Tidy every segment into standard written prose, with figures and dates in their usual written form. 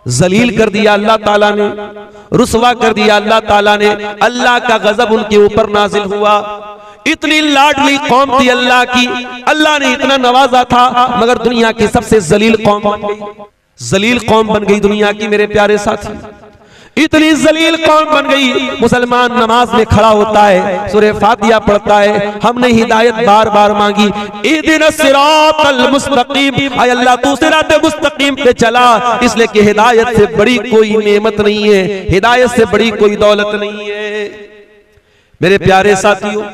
जलील कर दिया अल्लाह ताला ने, रुसवा कर दिया अल्लाह ताला ने। अल्लाह का गजब उनके ऊपर नाजिल हुआ। इतनी लाडली कौम थी अल्लाह की, अल्लाह ने इतना नवाजा था, मगर दुनिया की सबसे जलील कौम बन गई, जलील कौम बन गई दुनिया की। मेरे प्यारे साथी, इतनी जलील कौम बन गई। मुसलमान नमाज में खड़ा होता है, सूरह फातिहा पढ़ता है, हमने हिदायत बार बार मांगी, इहदिनस सिरातल मुस्तकीम, आय अल्लाह तू सिरात मुस्तकीम पे चला, इसलिए कि हिदायत से बड़ी कोई नेमत नहीं है, हिदायत से बड़ी कोई दौलत नहीं है। मेरे प्यारे साथियों,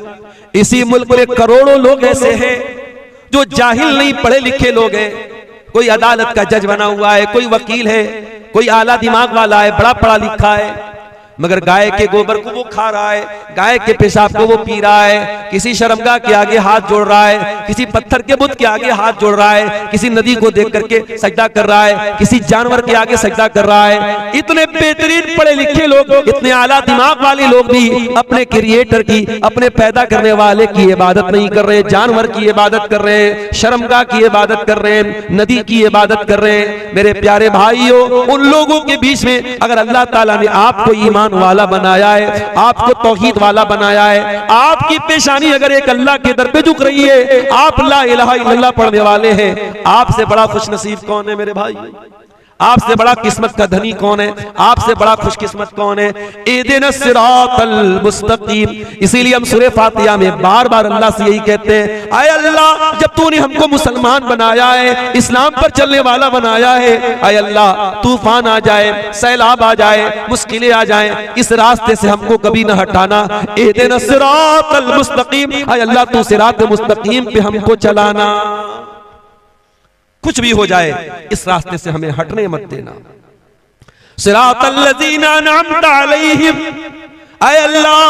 इसी मुल्क में करोड़ों लोग ऐसे हैं जो जाहिल नहीं, पढ़े लिखे लोग हैं। कोई अदालत का जज बना हुआ है, कोई वकील है, कोई आला दिमाग वाला है, बड़ा पढ़ा लिखा है, मगर गाय के गोबर को वो खा रहा है, गाय के पेशाब को वो पी रहा है, किसी शर्मगाह के आगे हाथ जोड़ रहा है, किसी पत्थर के बुत के आगे हाथ जोड़ रहा है, किसी नदी को देख करके सजदा कर रहा है, किसी जानवर के आगे सजदा कर रहा है। इतने बेहतरीन पढ़े लिखे लोग, इतने आला दिमाग वाले लोग भी अपने क्रिएटर की, अपने पैदा करने वाले की इबादत नहीं कर रहे, जानवर की इबादत कर रहे हैं, शर्मगाह की इबादत कर रहे हैं, नदी की इबादत कर रहे हैं। मेरे प्यारे भाइयों, उन लोगों के बीच में अगर अल्लाह ताला ने आपको ईमान वाला बनाया है, आपको तौहीद वाला बनाया है, आपकी पेशानी अगर एक अल्लाह के दर पे झुक रही है, आप ला इलाहा इल्लल्लाह पढ़ने वाले हैं, आपसे बड़ा खुशनसीब कौन है मेरे भाई? आपसे बड़ा किस्मत का धनी कौन है? आपसे बड़ा खुशकिस्मत कौन है? इहदिनस सिरातल मुस्तकीम। इसीलिए हम सूरह फातिहा में बार बार अल्लाह से यही कहते हैं, आय अल्लाह, जब तूने हमको मुसलमान बनाया है, इस्लाम पर चलने वाला बनाया है, आय अल्लाह, तूफान आ जाए, सैलाब आ जाए, मुश्किलें आ जाए, इस रास्ते से हमको कभी न हटाना। इहदिनस सिरातल मुस्तकीम, आय अल्लाह, तू सिरात मुस्तकीम पे हमको चलाना। कुछ भी हो जाए, इस रास्ते से हमें हटने मत देना। सिरातल लज़ीना अनअमता अलैहिम, आय अल्लाह,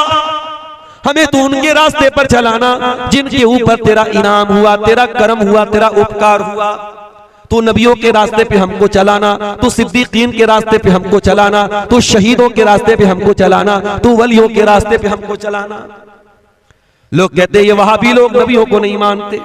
हमें तो उनके रास्ते पर चलाना जिनके ऊपर तेरा इनाम हुआ, तेरा करम हुआ, तेरा उपकार हुआ। तू नबियों के रास्ते पे हमको चलाना, तू सिद्दीकीन के रास्ते पे हमको चलाना, तू शहीदों के रास्ते पे हमको चलाना, तू वलियों के रास्ते पे हमको चलाना। लोग कहते ये वहाबी लोग नबियों को नहीं मानते,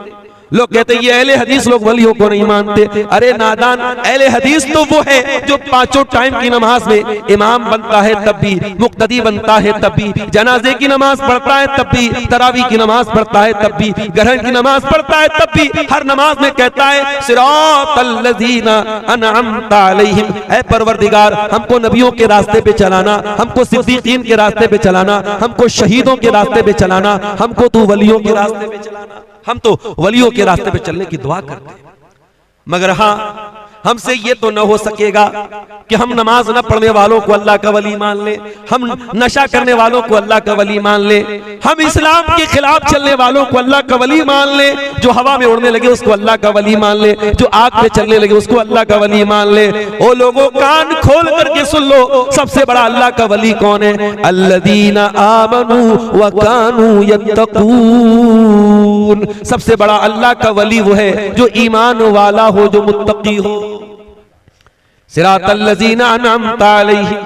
लोग कहते हैं ये अहले हदीस लोग वलियों को नहीं मानते। अरे नादान, अहले हदीस तो वो है जो पांचों टाइम की नमाज में इमाम बनता है तब भी, मुक्तदी बनता है तब भी, जनाजे की नमाज पढ़ता है तब भी, तरावी की नमाज पढ़ता है तब भी, ग्रहण की नमाज पढ़ता है तब भी, हर नमाज में कहता है सिरातल लज़ीना अनअमता अलैहिम, ऐ परवरदिगार, हमको नबियों के रास्ते पे चलाना, हमको सिद्दीकीन के रास्ते पे चलाना, हमको शहीदों के रास्ते पे चलाना, हमको तू वलियों के रास्ते पे चलाना। हम तो वलियों के रास्ते पे चलने की दुआ करते हैं, मगर हाँ, हमसे ये तो न हो सकेगा कि हम नमाज न पढ़ने वालों को अल्लाह का वली मान ले, हम नशा करने वालों को अल्लाह का वली मान ले, हम इस्लाम के खिलाफ चलने वालों को अल्लाह का वली मान ले, जो हवा में उड़ने लगे उसको अल्लाह का वली मान ले, जो आग पे चलने लगे उसको अल्लाह का वली मान ले। ओ लोगों, कान खोल करके सुन लो, सबसे बड़ा अल्लाह का वली कौन है? अल्लज़ीना आमनू व कानू यत्तकून। सबसे बड़ा अल्लाह का वली वो है जो ईमान वाला हो, जो मुत्तकी हो। सिरातल लज़ीना अनअमता अलैहिम,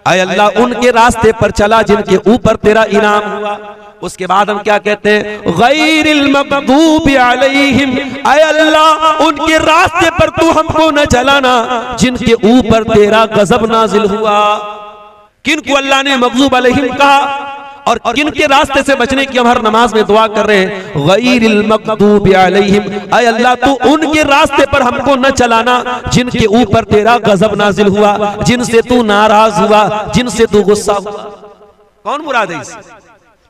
आय अल्लाह, उनके रास्ते पर चला जिनके ऊपर तेरा इनाम हुआ। उसके बाद हम क्या कहते हैं? गैरिल मग़दूबि अलैहिम, आय अल्लाह, उनके रास्ते पर तू हमको न चलाना जिनके ऊपर तेरा गजब नाजिल हुआ। किनको अल्लाह ने मग़दूब अलैहिम कहा और किनके रास्ते से बचने की हम हर नमाज में दुआ कर रहे हैं? गैरिल मग़दूबि अलैहिम, आय अल्लाह, तू उनके रास्ते पर हमको न चलाना जिनके ऊपर तेरा गजब नाजिल हुआ, जिनसे तू नाराज हुआ, जिनसे तू गुस्सा हुआ। कौन मुराद है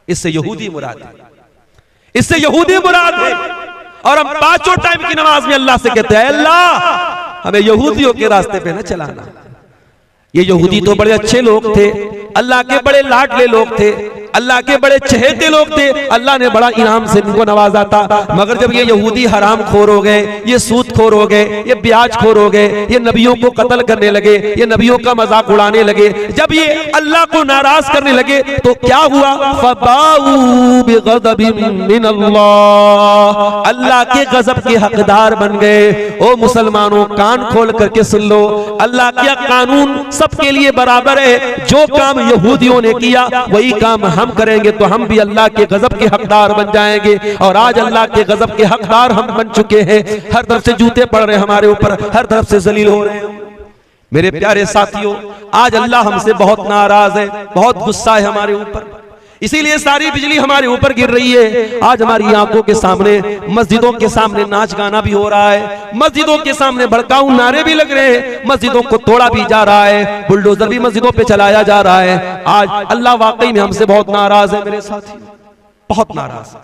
इससे? यहूदी मुराद है, इससे यहूदी मुराद है। और हम पांचों टाइम की नमाज में अल्लाह से कहते हैं, अल्लाह, हमें यहूदियों के रास्ते पे न चलाना। ये यहूदी तो बड़े अच्छे लोग थे, अल्लाह के बड़े लाडले लोग थे, अल्लाह के बड़े चहेते लोग थे, अल्लाह ने बड़ा इनाम से इनको नवाजा था। मगर जब ये यहूदी हराम खोर हो गए, ये सूद खोर हो गए, ये ब्याज खोर हो गए, ये नबियों को कत्ल करने लगे, ये नबियों का मजाक उड़ाने लगे, जब ये अल्लाह को नाराज करने लगे तो क्या हुआ? फबाऊ बिगज़बिन मिनल्लाह, अल्लाह के गजब के हकदार बन गए। ओ मुसलमानों, कान खोल करके सुन लो, अल्लाह का कानून सबके लिए बराबर है। जो काम यहूदियों ने किया वही काम हम करेंगे तो हम भी अल्लाह के गजब के हकदार बन जाएंगे। और आज अल्लाह के गजब के हकदार हम बन चुके हैं। हर तरफ से जूते पड़ रहे हैं हमारे ऊपर, हर तरफ से जलील हो रहे हैं। मेरे प्यारे साथियों, आज अल्लाह हमसे बहुत नाराज है, बहुत गुस्सा है हमारे ऊपर, इसीलिए सारी बिजली हमारे ऊपर गिर रही है। आज हमारी आंखों के सामने मस्जिदों के सामने नाच गाना भी हो रहा है, मस्जिदों के सामने भड़काऊ नारे भी लग रहे हैं, मस्जिदों को तोड़ा भी जा रहा है, बुलडोजर भी मस्जिदों पे चलाया जा रहा है। आज अल्लाह वाकई में हमसे बहुत नाराज है मेरे साथियों, बहुत नाराज है।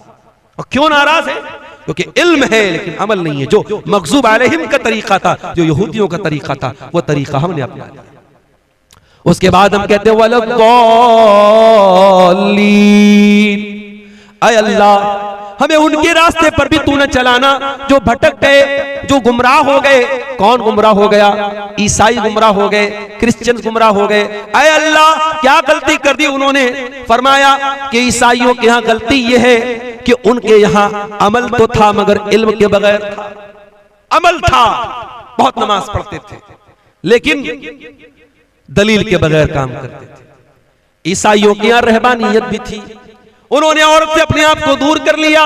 और क्यों नाराज है? क्योंकि इल्म है लेकिन अमल नहीं है। जो मग़ज़ूब अलैहिम का तरीका था, जो यहूदियों का तरीका था, वो तरीका हमने अपना लिया। उसके बाद हम कहते हैं वलद्दॉलीन, ऐ अल्लाह हमें उनके रास्ते पर भी तू न चलाना जो भटक गए, जो गुमराह हो गए। कौन गुमराह हो गया? ईसाई गुमराह हो गए, क्रिश्चियन गुमराह हो गए। ऐ अल्लाह क्या गलती कर दी उन्होंने? फरमाया कि ईसाइयों के यहाँ गलती यह है कि उनके यहाँ अमल तो था मगर इल्म के बगैर था। अमल था, बहुत नमाज पढ़ते थे लेकिन दलील के बगैर काम करते थे। ईसाइयों की यहाँ रहबानियत भी थी, उन्होंने औरत से अपने आप को दूर कर लिया,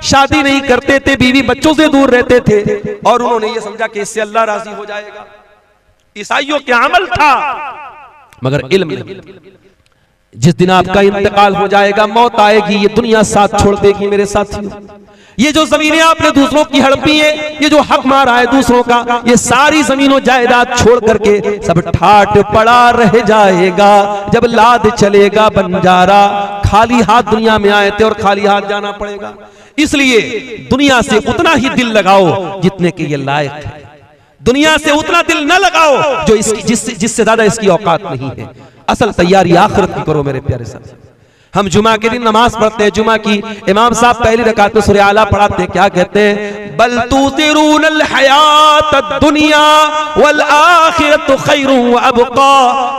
शादी नहीं करते थे, बीवी बच्चों से दूर रहते थे और उन्होंने ये समझा कि इससे अल्लाह राजी हो जाएगा। ईसाइयों के अमल था मगर इल्म नहीं। जिस दिन आपका इंतकाल हो जाएगा, मौत आएगी, ये दुनिया साथ छोड़ देगी मेरे साथियों। ये जो जमीनें आपने दूसरों की हड़पी है, ये जो हक मारा है दूसरों का, ये सारी जमीनों जायदाद छोड़ करके सब ठाट पड़ा रह जाएगा। जब लाद चलेगा बंजारा, खाली हाथ दुनिया में आए थे और खाली हाथ जाना पड़ेगा। इसलिए दुनिया से उतना ही दिल लगाओ जितने के ये लायक है, दुनिया से उतना दिल न लगाओ जो जिससे ज्यादा इसकी औकात नहीं है। असल तैयारी आखिरत की करो मेरे प्यारे साथी। हम जुमा के दिन नमाज पढ़ते हैं, जुमा की इमाम साहब पहली रकात में सूरह आला पढ़ाते हैं, क्या कहते हैं? बल तुसिरूनल हयातद दुनिया वल आखिरतु खैरुन व अबका।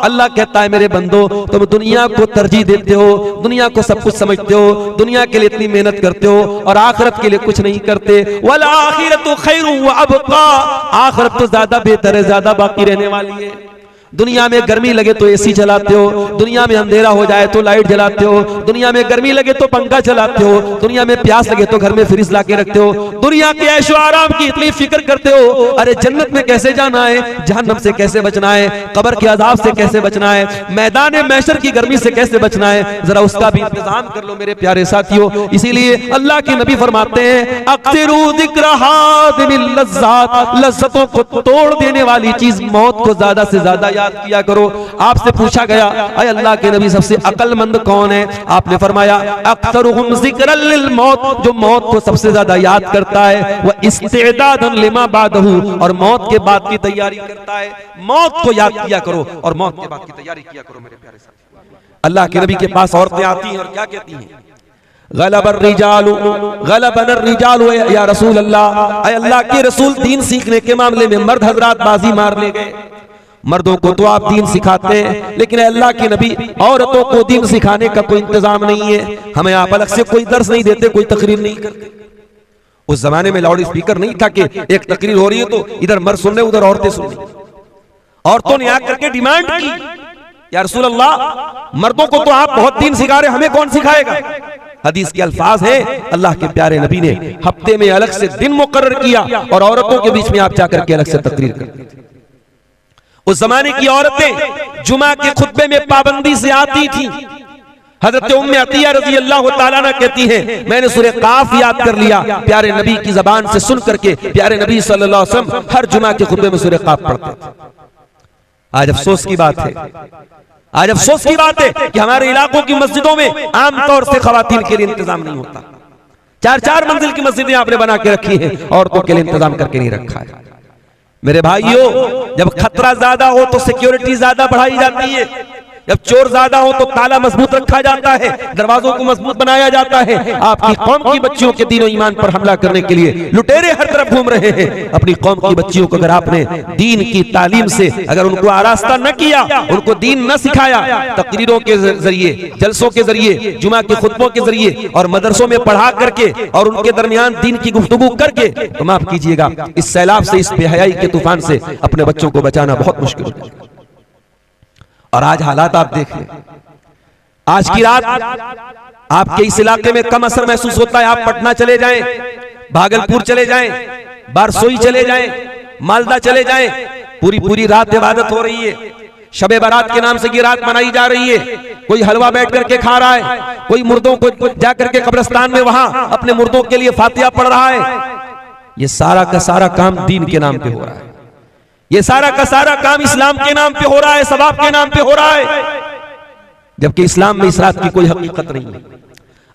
अल्लाह कहता है मेरे बंदो, तुम दुनिया को तरजीह देते हो, दुनिया को सब कुछ समझते हो, दुनिया के लिए इतनी मेहनत करते हो और आखिरत के लिए कुछ नहीं करते। वल आखिरतु खैरुन व अबका, आखिरत तो ज्यादा बेहतर है, ज्यादा बाकी रहने वाली है। दुनिया में गर्मी लगे तो एसी चलाते हो, दुनिया में अंधेरा हो जाए तो लाइट जलाते हो, दुनिया में गर्मी लगे तो पंखा चलाते हो, दुनिया में प्यास लगे तो घर में फ्रिज ला के रखते हो, दुनिया के ऐशो आराम की इतनी फिक्र करते हो। अरे जन्नत में कैसे जाना है, जहन्नम से कैसे बचना है, कब्र के अजाब से कैसे बचना है, मैदान महशर की गर्मी से कैसे बचना है, जरा उसका भी इंतजाम कर लो मेरे प्यारे साथियों। इसीलिए अल्लाह के नबी फरमाते हैं अक्सिरू ज़िक्र हादिमिल लज़्ज़ात, लज्जतों को तोड़ देने वाली चीज मौत को ज्यादा से ज्यादा याद किया करो। आपसे पूछा गया ऐ अल्लाह के नबी सबसे अक्लमंद कौन है? आपने फरमाया अक्सरुहुम ज़िक्रन लिल मौत, जो मौत को सबसे ज्यादा याद करता है, वह इस्तिदादन लिमा बादहू, और मौत के बाद की तैयारी करता है। मौत को याद किया करो और मौत के बाद की तैयारी किया करो मेरे प्यारे साथी। अल्लाह के नबी के पास औरतें आती हैं और क्या कहती हैं? गलबर रिजालु या रसूल अल्लाह, ऐ अल्लाह के रसूल दीन सीखने के मामले में मर्द हजरात बाजी मार ले गए। मर्दों को तो आप दीन सिखाते हैं लेकिन अल्लाह के नबी औरतों को दीन सिखाने का कोई इंतजाम नहीं है। हमें आप अलग से कोई दर्स नहीं देते, कोई तकरीर नहीं करते। उस जमाने में लाउड स्पीकर नहीं था कि एक तकरीर हो रही है तो इधर मर्द सुन रहे उधर औरतें सुन रही। औरतों ने आकर के डिमांड की, या रसूल अल्लाह मर्दों को तो आप बहुत दीन सिखा रहे, हमें कौन सिखाएगा? हदीस के अल्फाज है, अल्लाह के प्यारे नबी ने हफ्ते में अलग से दिन मुकर्रर किया और औरतों के बीच में आप जाकर के अलग से तकरीर करते थे। उस जमाने की औरतें जुमा के खुतबे में पाबंदी से आती थी। हजरत उम्मे अतिया रज़ी अल्लाह ताला अन्हा कहती हैं, मैंने सूरह काफ याद कर लिया प्यारे नबी की जबान से सुन करके। प्यारे नबी सल्लल्लाहु अलैहि वसल्लम हर जुमा के खुतबे में सूरह काफ पढ़ते थे। आज अफसोस की बात है, आज अफसोस की बात है कि हमारे इलाकों की मस्जिदों में आमतौर से खवातीन के लिए इंतजाम नहीं होता। 4-4 मंजिल की मस्जिदें आपने बना के रखी हैं, औरतों के लिए इंतजाम करके नहीं रखा है। मेरे भाइयों, जब खतरा ज्यादा हो तो सिक्योरिटी ज्यादा बढ़ाई जाती है, जब चोर ज्यादा हो तो ताला मजबूत रखा जाता है, दरवाजों को मजबूत बनाया जाता है। आपकी कौम की बच्चियों के दीन और ईमान पर हमला करने के लिए लुटेरे हर तरफ घूम रहे हैं। अपनी कौम की बच्चियों को अगर आपने दीन की तालीम से अगर उनको आरास्ता न किया, उनको दीन न सिखाया, तकरीरों के जरिए, जलसों के जरिए, जुमा के खुतबों के जरिए और मदरसों में पढ़ा करके और उनके दरमियान दीन की गुफ्तगू करके, तो माफ कीजिएगा इस सैलाब से, इस बेहयाई के तूफान से अपने बच्चों को बचाना बहुत मुश्किल होता है। और आज हालात आप देख लें, आज की रात आपके इस इलाके में कम असर महसूस होता है। आप पटना चले जाएं, भागलपुर चले जाएं, बारसोई चले जाएं, मालदा चले जाएं, पूरी पूरी रात इबादत हो रही है, शबे बारात के नाम से ये रात मनाई जा रही है। कोई हलवा बैठ करके खा रहा है, कोई मुर्दों को जाकर के कब्रिस्तान में वहां अपने मुर्दों के लिए फातिहा पढ़ रहा है। ये सारा का सारा काम दीन के नाम पे हो रहा है, ये सारा का सारा काम इस्लाम के नाम पे हो रहा है, सवाब के नाम पे हो रहा है, जबकि इस्लाम में इस रात की कोई हकीकत नहीं है।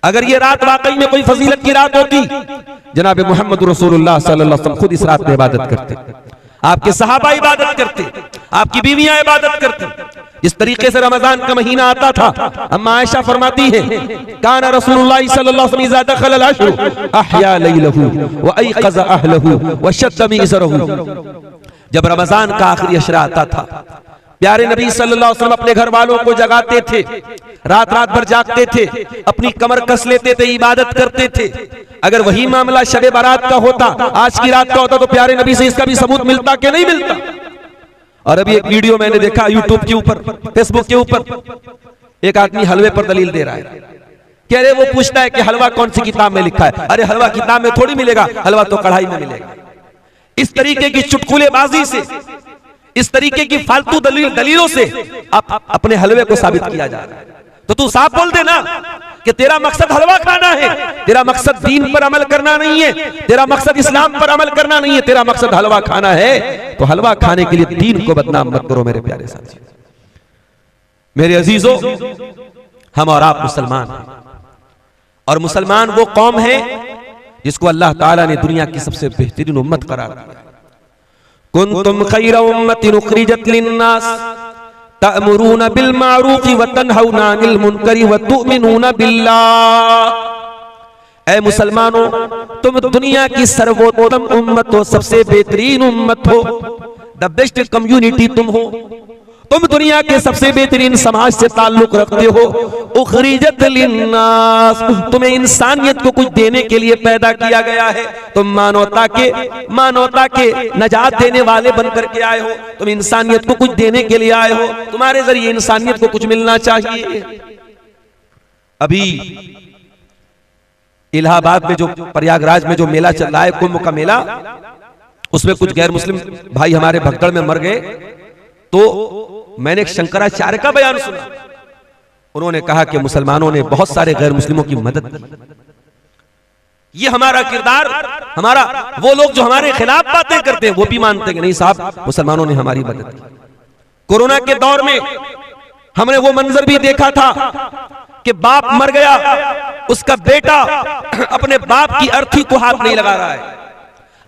अगर ये रात वाकई में कोई फजीलत की रात होती, जनाब मोहम्मद रसूलुल्लाह सल्लल्लाहु अलैहि वसल्लम खुद इस रात में इबादत करते, आपके सहाबा इबादत करते, आपकी बीवियां इबादत करती। इस तरीके से रमजान का महीना आता था। अम्मा आयशा फरमाती है, काना रसूलुल्लाह सल्लल्लाहु अलैहि वसल्लम इज़ा दखल अल-अश्र अहया लैलहु व अयक़ज़ अहलहु व शद्द मिज़रहु। जब रमजान का आखिरी अशरा आता था, प्यारे नबी सल्लल्लाहु अलैहि वसल्लम अपने घर वालों को जगाते थे, रात रात भर जागते थे, अपनी कमर कस लेते थे, इबादत करते थे। अगर वही मामला शबे बारात का होता, आज की रात का होता, तो प्यारे नबी से इसका भी सबूत मिलता कि नहीं मिलता। और अभी एक वीडियो मैंने देखा यूट्यूब के ऊपर, फेसबुक के ऊपर, एक आदमी हलवे पर दलील दे रहा है। कह रहे, वो पूछता है कि हलवा कौन सी किताब में लिखा है। अरे हलवा किताब में थोड़ी मिलेगा, हलवा तो कढ़ाई में मिलेगा। इस तरीके की चुटकुलेबाजी से, इस तरीके की फालतू दलीलों से अपने हलवे को साबित किया जा रहा है। तो तू साफ बोल दे ना कि तेरा मकसद हलवा खाना है, तेरा मकसद दीन पर अमल करना नहीं है, तेरा मकसद इस्लाम पर अमल करना नहीं है, तेरा मकसद हलवा खाना है। तो हलवा खाने के लिए दीन को बदनाम मत करो मेरे प्यारे साथी। मेरे अजीजों, हम और आप मुसलमान हैं, और मुसलमान वो कौम है जिसको अल्लाह ताला ने दुनिया की सबसे बेहतरीन उम्मत करार दिया। कुंतुम खैरा उम्मतिन उखरिजत लिन्नास तअमुरूना बिल मारूफि व तनहौना अनिल मुनकरि व तुमिनूना बिल्लाह। ऐ मुसलमानों, तुम दुनिया की सर्वोत्तम उम्मत हो, सबसे बेहतरीन उम्मत हो, द बेस्ट कम्युनिटी तुम हो, तुम दुनिया के सबसे बेहतरीन समाज से ताल्लुक रखते हो। उखरिजत लिन्नास, तुम्हें इंसानियत को कुछ देने के लिए पैदा किया गया है। तुम मानवता के नजात देने वाले बन करके आए हो, तुम इंसानियत को कुछ देने के लिए आए हो, तुम्हारे जरिए इंसानियत को कुछ मिलना चाहिए। अभी इलाहाबाद में जो, प्रयागराज में जो मेला चल रहा है, कुंभ का मेला, उसमें कुछ गैर मुस्लिम भाई हमारे भगदड़ में मर गए। तो मैंने एक शंकराचार्य का बयान सुना, उन्होंने कहा कि मुसलमानों ने बहुत सारे गैर मुस्लिमों की मदद की। ये हमारा किरदार, हमारा, वो लोग जो हमारे खिलाफ बातें करते हैं वो भी मानते हैं कि नहीं साहब, मुसलमानों ने हमारी मदद की। कोरोना के दौर में हमने वो मंजर भी देखा था कि बाप मर गया, उसका बेटा अपने बाप की अर्थी को हाथ नहीं लगा रहा है,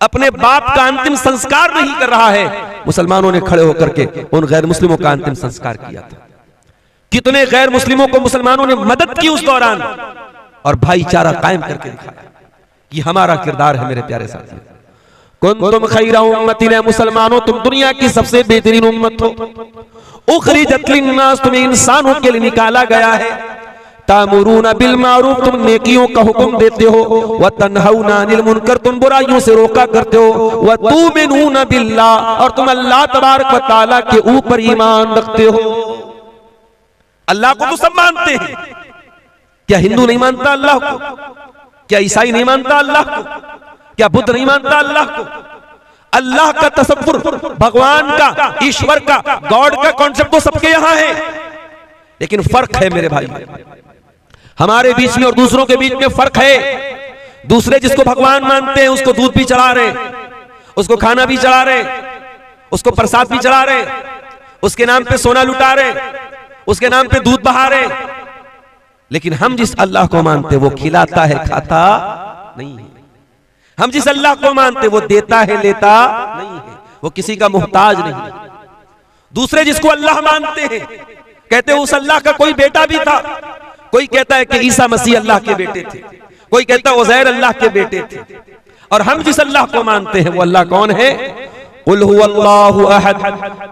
अपने बाप का अंतिम संस्कार नहीं कर रहा है। मुसलमानों ने खड़े होकर के उन गैर मुस्लिमों का अंतिम संस्कार किया था। कितने गैर मुस्लिमों को मुसलमानों ने मदद की उस दौरान, और भाईचारा कायम करके दिखाया। ये हमारा किरदार है मेरे प्यारे साथियों। कुंतुम खैरा उम्मतिन, मुसलमानों तुम दुनिया की सबसे बेहतरीन उम्मत हो। उखरिजत लिन्नास, तुम्हें इंसानों के लिए निकाला गया है। तामुरूना बिल मारूफ, तुम नेकियों का हुक्म देते हो। व तनहौना अनिल मुनकर, तुम बुराइयों से रोका करते हो। व तुमिनूना बिल्लाह, और तुम अल्लाह तबारक व तआला के ऊपर ईमान रखते हो। अल्लाह को तो सब मानते हैं, क्या हिंदू नहीं मानता अल्लाह को? क्या ईसाई नहीं मानता अल्लाह को? क्या बुद्ध नहीं मानता अल्लाह को? अल्लाह का तसव्वुर, भगवान का, ईश्वर का, गॉड का कॉन्सेप्ट तो सबके यहां है, लेकिन फर्क है मेरे भाई, हमारे बीच में और दूसरों के बीच में फर्क है। दूसरे जिसको भगवान मानते हैं उसको दूध भी चढ़ा रहे, उसको खाना भी चढ़ा रहे, उसको प्रसाद भी चढ़ा रहे, उसके नाम पे सोना लुटा रहे, उसके नाम पे दूध बहा रहे। लेकिन हम जिस अल्लाह को मानते वो खिलाता है, खाता नहीं है। हम जिस अल्लाह को मानते वो देता है, लेता नहीं है, वो किसी का मोहताज नहीं है। दूसरे जिसको अल्लाह मानते हैं कहते हैं उस अल्लाह का कोई बेटा भी था। कोई कहता है कि ईसा मसीह अल्लाह के बेटे थे, कोई कहता है उज़ैर अल्लाह के बेटे थे। और हम जिस अल्लाह को मानते हैं वो अल्लाह कौन है? कुल हुवल्लाहु अहद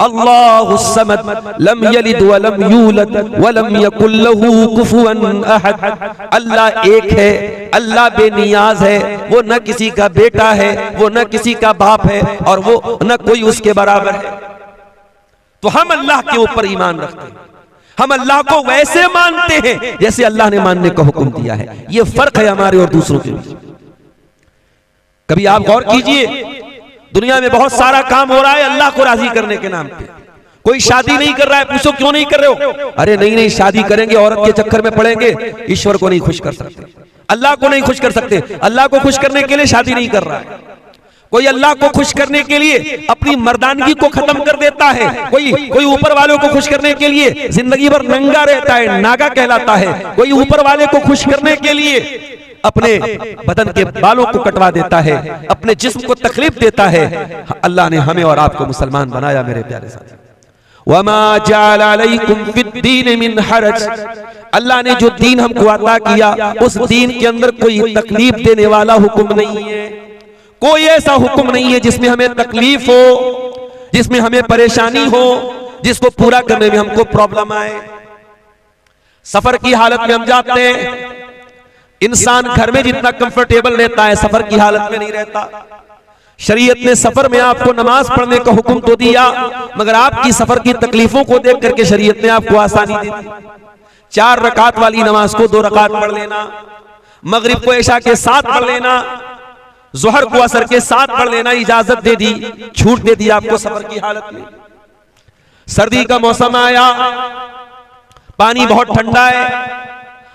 अल्लाहुस समद लम यलिद व लम यूलद व लम यकुल लहू कुफुवन अहद। अल्लाह एक है, अल्लाह बेनियाज है, वो न किसी का बेटा है, वो न किसी का बाप है, और वो न कोई उसके बराबर है। तो हम अल्लाह के ऊपर ईमान रखते हैं, हम अल्लाह को वैसे मानते हैं जैसे अल्लाह ने मानने का हुक्म दिया है। ये फर्क है हमारे और दूसरों के बीच। कभी आप गौर कीजिए, दुनिया में बहुत सारा काम हो रहा है अल्लाह को राजी करने के नाम पे। कोई शादी नहीं कर रहा है, पूछो क्यों नहीं कर रहे हो? अरे नहीं शादी करेंगे औरत के चक्कर में पड़ेंगे, ईश्वर को नहीं खुश कर सकते, अल्लाह को नहीं खुश कर सकते। अल्लाह को खुश करने के लिए शादी नहीं कर रहा है। कोई अल्लाह को खुश करने के लिए अपनी मर्दानगी को खत्म कर देता है, कोई ऊपर वालों को खुश करने के लिए जिंदगी भर नंगा रहता है, नागा कहलाता है। कोई ऊपर वाले को खुश करने के लिए अपने बदन के बालों को कटवा देता है, अपने जिस्म को तकलीफ देता है। अल्लाह ने हमें और आपको मुसलमान बनाया मेरे प्यारे साथी। वमा जअल अलैकुम फिद्दीन मिन हरज, अल्लाह ने जो दीन हमको अता किया उस दीन के अंदर कोई तकलीफ देने वाला हुक्म नहीं है। कोई ऐसा हुक्म नहीं है जिसमें हमें तकलीफ हो, जिसमें हमें परेशानी हो, जिसको पूरा करने में हमको प्रॉब्लम आए। सफर की हालत में हम जाते हैं, इंसान घर में जितना कंफर्टेबल रहता है सफर की हालत में नहीं रहता। शरीयत ने सफर में आपको नमाज पढ़ने का हुक्म तो दिया, मगर आपकी सफर की तकलीफों को देख करके शरीयत ने आपको आसानी दे दी। 4 रकात वाली नमाज को 2 रकात पढ़ लेना, मगरिब को इशा के साथ पढ़ लेना, जोहर को असर के साथ पढ़ लेना इजाजत दे दी, छूट दे दी आपको सफर की हालत में। सर्दी का मौसम आया, पानी बहुत ठंडा है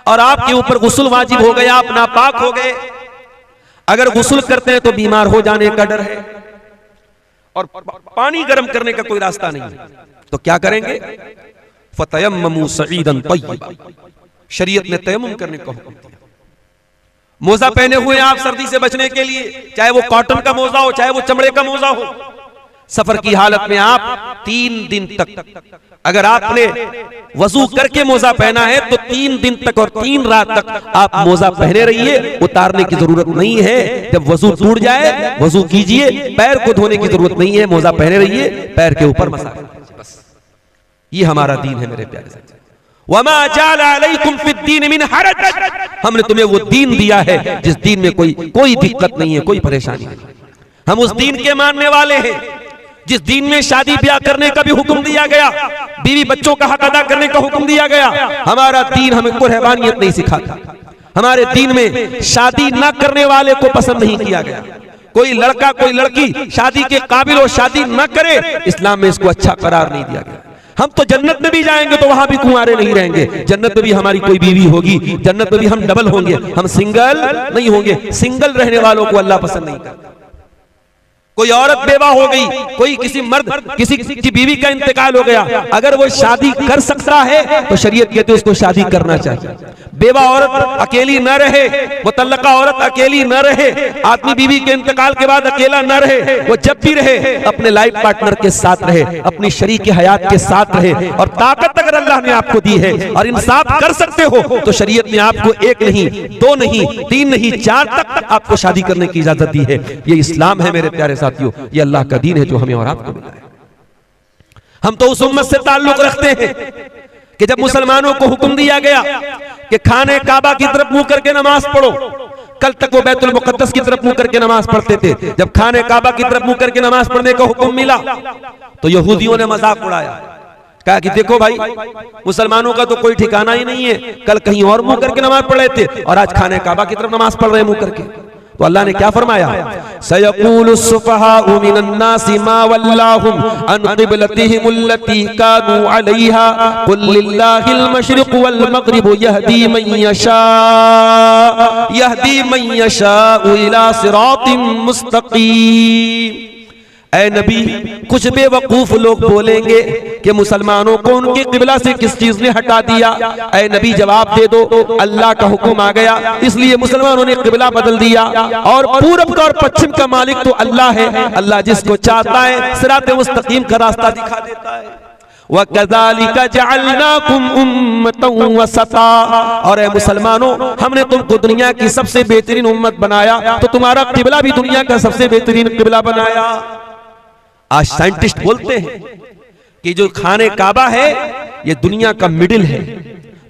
और आपके ऊपर गुस्ल वाजिब हो गया, आप नापाक हो गए। अगर गुस्ल करते हैं तो बीमार हो जाने का डर है और पानी गर्म करने का कोई रास्ता नहीं है, तो क्या करेंगे? फतयम्ममू सईदन तय्यबा, शरीयत ने तयम्मुम करने का हुक्म दिया। मोजा पहने हुए आप सर्दी से बचने के लिए, चाहे वो कॉटन का मोजा हो चाहे वो चमड़े का मोजा हो। सफर की हालत में आप 3 दिन तक, अगर आपने वजू करके मोजा पहना है तो 3 दिन तक और 3 रात तक आप मोजा पहने रहिए, उतारने की जरूरत नहीं है। जब वजू टूट जाए वजू कीजिए, पैर को धोने की जरूरत नहीं है, मोजा पहने रहिए, पैर के ऊपर मसा कीजिए, बस। ये हमारा दीन है मेरे प्यारे साथी। वमा जअल अलैकुम फिद्दीन मिन हरज, हमने तुम्हें वो दीन दिया है जिस दीन में कोई दिक्कत नहीं है, कोई परेशानी नहीं। हम उस दीन के मानने वाले हैं जिस दीन में शादी ब्याह करने का भी हुक्म दिया गया, बीवी बच्चों का हक अदा करने का हुक्म दिया गया। हमारा दीन हमें कोई रहबानियत नहीं सिखाता। हमारे दीन में शादी न करने वाले को पसंद नहीं किया गया। कोई लड़का कोई लड़की शादी के काबिल हो, शादी न करे, इस्लाम में इसको अच्छा करार नहीं दिया गया। हम तो जन्नत में भी जाएंगे तो वहां भी कुंवारे नहीं रहेंगे, जन्नत में भी हमारी कोई बीवी होगी, जन्नत में भी हम डबल होंगे, हम सिंगल नहीं होंगे। सिंगल रहने वालों को अल्लाह पसंद नहीं करता। कोई औरत बेवा हो गई, कोई किसी मर्द किसी की बीवी का इंतकाल हो गया, अगर वो शादी कर सकता है तो शरीयत कहती है उसको शादी करना चाहिए। बेवा औरत अकेली न रहे, मुतल्लका औरत अकेली न रहे, आदमी बीवी के इंतकाल के बाद अकेला न रहे, वो जब भी रहे अपने लाइफ पार्टनर के साथ रहे, अपनी शरीक हयात के साथ रहे। और ताकत अगर अल्लाह ने आपको दी है और इंसाफ कर सकते हो तो शरीयत ने आपको 1 नहीं 2 नहीं 3 नहीं 4 तक आपको शादी करने की इजाजत दी है। ये इस्लाम है मेरे प्यारे साथियों, ये अल्लाह का दीन है जो हमें और आपको मिला है। हम तो उस उम्मत से ताल्लुक रखते हैं कि जब मुसलमानों को हुक्म दिया गया कि खाने काबा की तरफ मुंह करके नमाज पढ़ो, कल तक वो बैतुल मुकद्दस की तरफ मुंह करके नमाज पढ़ते थे। जब खाने काबा की तरफ मुंह करके नमाज पढ़ने का हुक्म मिला तो यहूदियों ने मजाक उड़ाया, कहा कि देखो भाई मुसलमानों का तो कोई ठिकाना ही नहीं है, कल कहीं और मुंह करके नमाज पढ़ रहे थे और आज खाने काबा की तरफ नमाज पढ़ रहे मुंह करके। तो अल्लाह ने क्या फरमाया? सयक़ूलु सुफ़हाउ मिनन नासि मा वल्लाहुम अन क़िबलतिहिम अल्लती कानू अलैहा क़ुल लिल्लाहिल मशरिक़ु वल मग़रिबु यहदी मन यशाउ इला सिरातिम मुस्तक़ीम। ऐ नबी, कुछ बेवकूफ लोग बोलेंगे कि मुसलमानों को उनके किबला से किस चीज ने हटा दिया। ऐ नबी जवाब दे दो, अल्लाह का हुक्म आ गया इसलिए मुसलमानों ने किबला बदल दिया और पूरब का और पश्चिम का मालिक तो अल्लाह है। अल्लाह जिसको चाहता है सिराते मुस्तकीम का रास्ता दिखा देता है। वकज़ालिका जअलनाकुम उम्मतन वसता, और ऐ मुसलमानों हमने तुमको दुनिया की सबसे बेहतरीन उम्मत बनाया तो तुम्हारा किबला भी दुनिया का सबसे बेहतरीन किबला बनाया। आज साइंटिस्ट बोलते हैं कि जो खाने काबा है ये दुनिया का मिडिल है,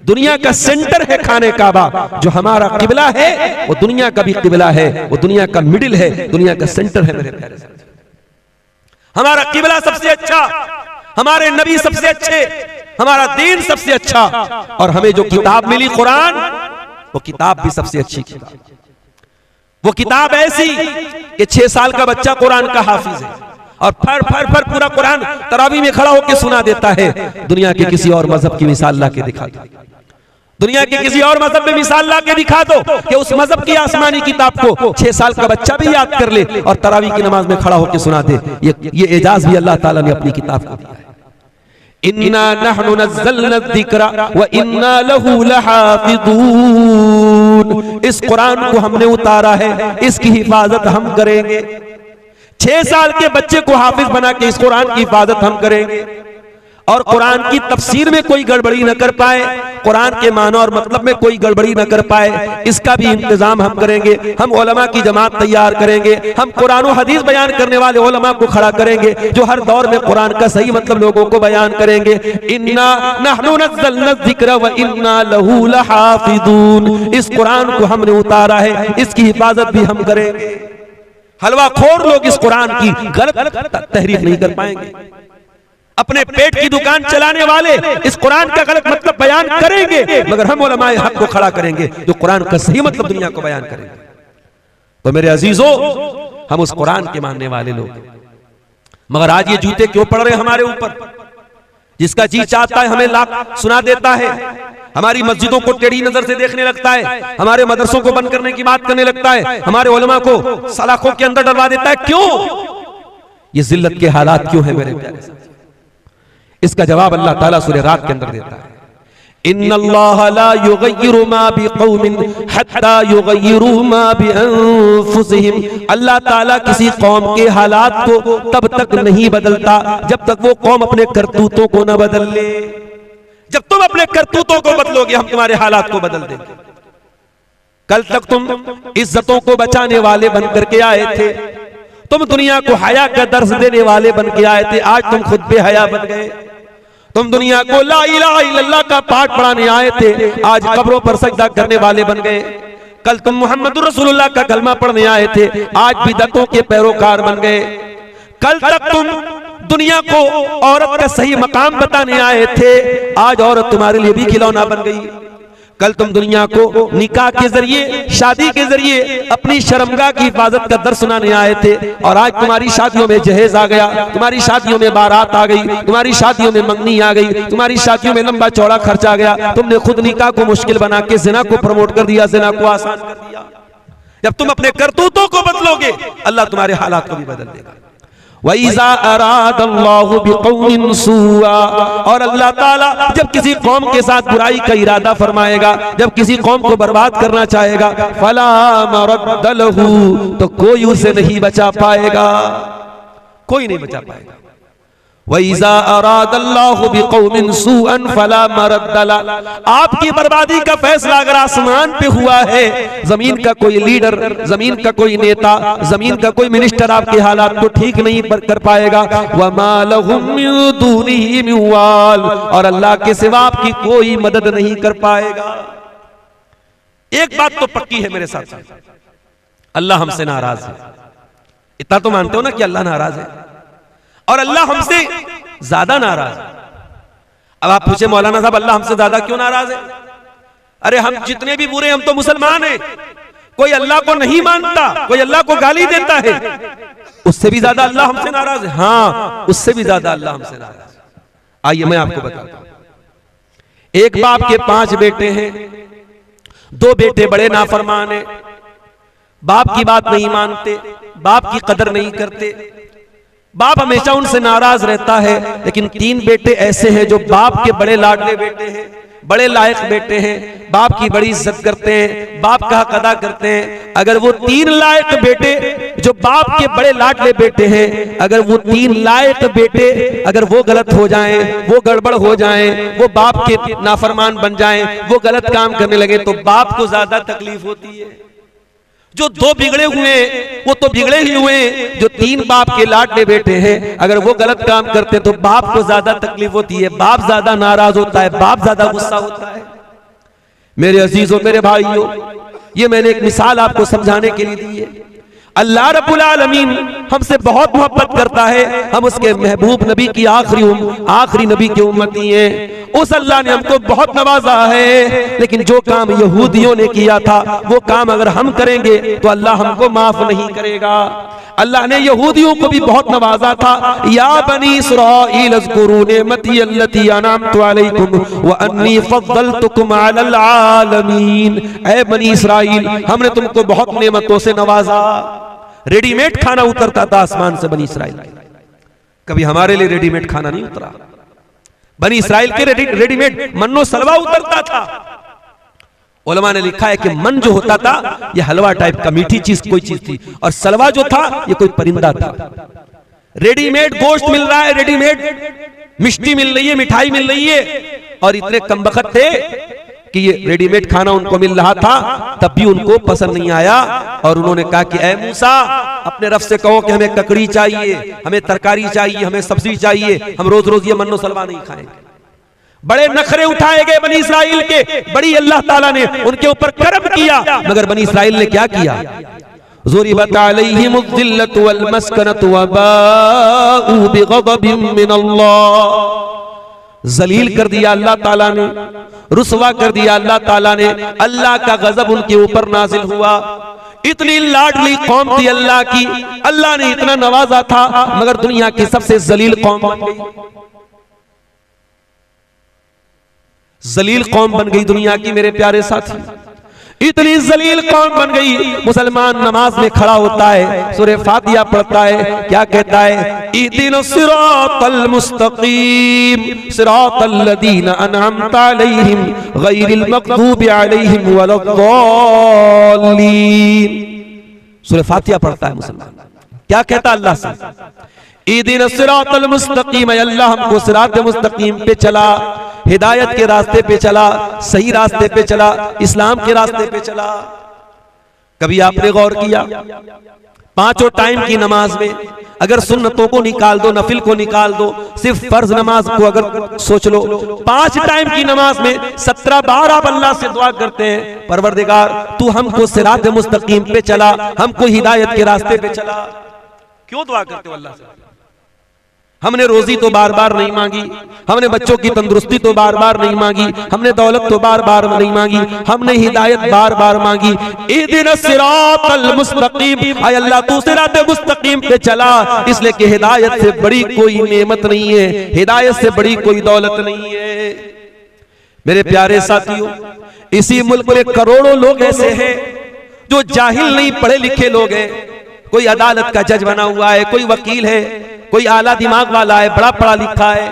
दुनिया का सेंटर है खाने काबा। जो हमारा किबला है वो दुनिया का भी किबला है, वो दुनिया का मिडिल है, दुनिया का सेंटर है मेरे प्यारे साथी। हमारा किबला सबसे अच्छा, हमारे नबी सबसे अच्छे, हमारा दीन सबसे अच्छा, और हमें जो किताब मिली कुरान वो किताब भी सबसे अच्छी किताब। वो किताब ऐसी कि 6 साल का बच्चा कुरान का हाफिज है और फर पूरा कुरान तरावी में खड़ा होकर सुना देता है। दुनिया के किसी और मजहब की मिसाल ला के दिखा दो, दुनिया के किसी और मजहब में मिसाल ला के दिखा दो कि उस मजहब की आसमानी किताब को 6 साल का बच्चा भी याद कर ले और तरावी की नमाज में खड़ा होकर सुना दे। ये एजाज भी अल्लाह ताला ने अपनी किताब को दिया है। इन्ना नहनु नज़्ज़लना ज़िक्रा व इन्ना लहू लहाफ़िज़ून। इस कुरान को हमने उतारा है, इसकी हिफाजत हम करेंगे। 6 साल के बच्चे को हाफिज बना के इस कुरान की हिफाजत हम करेंगे और कुरान की तफसीर में कोई गड़बड़ी न कर पाए, कुरान के मानो और मतलब में कोई गड़बड़ी न कर पाए, इसका भी इंतजाम हम करेंगे। हम उलमा की जमात तैयार करेंगे, हम कुरान और हदीस बयान करने वाले उलमा को खड़ा करेंगे जो हर दौर में कुरान का सही मतलब लोगों को बयान करेंगे। इन्ना नहनु नज़्ज़लना ज़िक्रा व इन्ना लहू लहाफ़िज़ून। इस कुरान को हमने उतारा है, इसकी हिफाजत भी हम करेंगे। हलवाखोर लोग इस कुरान की गलत तहरीफ नहीं कर पाएंगे। अपने पेट की दुकान चलाने वाले इस कुरान का गलत मतलब बयान करेंगे, मगर हम उलमाए हक को खड़ा करेंगे जो कुरान का सही मतलब दुनिया को बयान करेंगे। तो मेरे अजीजों, हम उस कुरान के मानने वाले लोग, मगर आज ये जूते क्यों पड़ रहे हमारे ऊपर? जिसका जी चाहता है हमें लाख सुना देता है, हमारी मस्जिदों को टेढ़ी नजर से देखने लगता है, हमारे मदरसों को बंद करने की बात करने लगता है, हमारे उलमा को सलाखों के अंदर डलवा देता है। क्यों? ये जिल्लत के हालात क्यों है मेरे प्यारे साथी? इसका जवाब अल्लाह ताला सूरह रात के अंदर देता है। इन्नल्लाह ला युगय्यिरु मा बिक़ौमिन हत्ता युगय्यिरु मा बिअनफुसिहिम। अल्लाह ताला किसी कौम के हालात को तब तक नहीं बदलता जब तक वो कौम अपने करतूतों को न बदल ले। जब तुम अपने करतूतों को बदलोगे हम तुम्हारे हालात को बदल देंगे। कल तक तुम इज्जतों को बचाने वाले बन करके आए थे, तुम दुनिया को हया का दर्स देने वाले बन के आए थे, आज तुम खुद बेहया बन गए। तुम दुनिया को ला इलाहा इल्लल्लाह का पाठ पढ़ाने आए थे, आज कब्रों पर सजदा करने वाले बन गए। कल तुम मोहम्मद रसूलुल्लाह का कलमा पढ़ने आए थे, आज बिदअतों के पैरोकार बन गए। कल तक तुम दुनिया को औरत का सही मकाम बताने आए थे, आज औरत तुम्हारे लिए भी खिलौना बन गई। कल तुम दुनिया को निकाह के जरिए, शादी के जरिए अपनी शर्मगाह की हिफाजत का दर्स सुनाने आए थे, और आज तुम्हारी शादियों में जहेज आ गया, तुम्हारी शादियों में बारात आ गई, तुम्हारी शादियों में मंगनी आ गई, तुम्हारी शादियों में लंबा चौड़ा खर्च आ गया। तुमने खुद निकाह को मुश्किल बना के ज़िना को प्रमोट कर दिया, ज़िना को आसान कर दिया। जब तुम अपने करतूतों को बदलोगे अल्लाह तुम्हारे हालात को भी बदल देगा। वइज़ा अरादल्लाहु बिक़ौमिन सूआ, और अल्लाह ताला जब किसी कौम के साथ बुराई का इरादा फरमाएगा, जब किसी कौम को बर्बाद करना चाहेगा, फला मरद्द लहू, तो कोई उसे नहीं बचा पाएगा, कोई नहीं बचा पाएगा। वइज़ा अरादल्लाहु बिक़ौमिन सूअन फला मरद्द लहू, आपकी बर्बादी का फैसला अगर आसमान पे हुआ है, जमीन का कोई लीडर, जमीन का कोई नेता, जमीन का कोई मिनिस्टर आपके हालात को ठीक नहीं कर पाएगा। वमा लहुम मिन दूनिही मिन वाल, और अल्लाह के सिवा आपकी कोई मदद नहीं कर पाएगा। एक बात तो पक्की है मेरे साथ, अल्लाह हमसे नाराज है। इतना तो मानते हो ना कि अल्लाह नाराज है, और अल्लाह हमसे ज्यादा नाराज है। अब आप पूछे मौलाना साहब अल्लाह हमसे ज्यादा क्यों नाराज है? अरे हम जितने भी बुरे, हम तो मुसलमान हैं। कोई अल्लाह को नहीं मानता, कोई अल्लाह को गाली देता है, उससे भी ज्यादा अल्लाह हमसे नाराज है। हाँ, उससे भी ज्यादा अल्लाह हमसे नाराज है। आइए मैं आपको बताता हूं। एक बाप के 5 बेटे हैं, 2 बेटे बड़े नाफरमान हैं, बाप की बात नहीं मानते, बाप की कदर नहीं करते, बाप हमेशा उनसे नाराज रहता है। लेकिन 3 बेटे ऐसे हैं जो बाप के बड़े लाडले बेटे हैं, बड़े लायक बेटे हैं, बाप की बड़ी इज्जत करते हैं, बाप का हक अदा करते हैं। अगर वो 3 लायक बेटे जो बाप के बड़े लाडले बेटे हैं, अगर वो 3 लायक बेटे अगर वो गलत हो जाएं, वो गड़बड़ हो जाएं, वो बाप के नाफरमान बन जाएं, वो गलत काम करने लगे, तो बाप को ज्यादा तकलीफ होती है। जो 2 बिगड़े हुए वो तो बिगड़े ही हुए, जो 3 बाप के लाडले बेटे हैं अगर वो गलत काम करते तो बाप को ज्यादा तकलीफ होती है, बाप ज्यादा नाराज होता है, बाप ज्यादा गुस्सा होता है। मेरे अजीजों, मेरे भाइयों, ये मैंने एक मिसाल आपको समझाने के लिए दी है। अल्लाह रब्बुल आलमीन हमसे बहुत मोहब्बत करता है, हम उसके महबूब नबी की आखिरी नबी की उम्मती हैं, उस अल्लाह ने हमको बहुत नवाजा है। लेकिन जो काम यहूदियों ने किया था वो काम अगर हम करेंगे तो अल्लाह हमको माफ नहीं करेगा। अल्लाह ने यहूदियों को भी बहुत नवाजा था। या बनी इस्राईल अज़्कुरू निअमती अल्लती अनअमतु अलैकुम व अन्नी फद्दलतुकुम अलल आलमीन। ऐ बनी इस्राईल, हमने तुमको बहुत नेमतों से नवाजा। रेडीमेड खाना उतरता था आसमान से बनी इस्राईल, कभी हमारे लिए रेडीमेड खाना नहीं उतरा। बनी इस्राईल के रेडीमेड मन्नो सलवा उतरता था। उलमा ने लिखा है कि मन जो होता था ये हलवा टाइप का मीठी चीज कोई चीज थी, और सलवा जो था ये कोई परिंदा था। रेडीमेड गोश्त मिल रहा है, रेडीमेड मिष्टी मिल रही है, मिठाई मिल रही है, और इतने कमबख्त थे कि ये रेडीमेड खाना उनको मिल रहा था तब भी उनको पसंद नहीं आया। और उन्होंने कहा कि ऐ मूसा, अपने रब से कहो कि हमें ककड़ी चाहिए, हमें तरकारी चाहिए, हमें सब्जी चाहिए, हम रोज रोज ये मन्नो सलवा नहीं खाएंगे। बड़े नखरे उठाए गए बनी इस्राइल के, बड़ी अल्लाह ताला ने उनके ऊपर करम किया। मगर बनी इस्राइल ने क्या किया? ज़ुरिबत अलैहिमुज़ ज़िल्लतु वल मस्कनतु व बाऊ बिग़ज़बिन मिनल्लाह। जलील कर दिया अल्लाह ताला ने, रुसवा कर दिया अल्लाह ताला ने। अल्लाह का गजब उनके ऊपर नाजिल हुआ। इतनी लाडली कौम थी अल्लाह की, अल्लाह ने इतना नवाजा था, मगर दुनिया की सबसे जलील कौम बन गई। जलील कौम बन गई दुनिया की मेरे प्यारे साथी, इतनी जलील कौम बन गई। मुसलमान नमाज में खड़ा होता है, सूरह फातिहा पढ़ता है, क्या कहता है? इहदिनस सिरातल मुस्तकीम सिरातल लदीना अनअमता अलैहिम गैरिल मग़दूबि अलैहिम वलद्दाल्लीन। सूरह फातिहा पढ़ता है मुसलमान, क्या कहता अल्लाह से? इहदिनस सिरातल मुस्तकीम, अल्लाह हमको सिरात मुस्तकीम पे चला, हिदायत के रास्ते पे चला, सही रास्ते पे चला, इस्लाम के रास्ते पे चला। कभी आपने गौर किया? पांचों टाइम की नमाज में अगर सुन्नतों को निकाल दो, नफिल को निकाल दो, सिर्फ फर्ज नमाज को अगर सोच लो, 5 टाइम की नमाज में 17 बार आप अल्लाह से दुआ करते हैं, परवरदिगार तू हमको सिरात मुस्तकीम पे चला, हमको हिदायत के रास्ते पे चला। क्यों दुआ करते हो अल्लाह से? हमने रोजी तो बार बार नहीं मांगी, हमने बच्चों की तंदुरुस्ती तो बार बार नहीं मांगी, हमने दौलत तो बार बार नहीं मांगी, हमने हिदायत बार बार मांगी। इहदिनस सिरातल मुस्तकीम, आय अल्लाह तू सिरात मुस्तकीम पे चला, इसलिए कि हिदायत से बड़ी कोई नेमत नहीं है, हिदायत से बड़ी कोई दौलत नहीं है। मेरे प्यारे साथियों, इसी मुल्क में करोड़ों लोग ऐसे हैं जो जाहिल नहीं, पढ़े लिखे लोग हैं। कोई अदालत का जज बना हुआ है, कोई वकील है, कोई आला दिमाग वाला है, बड़ा पढ़ा लिखा है,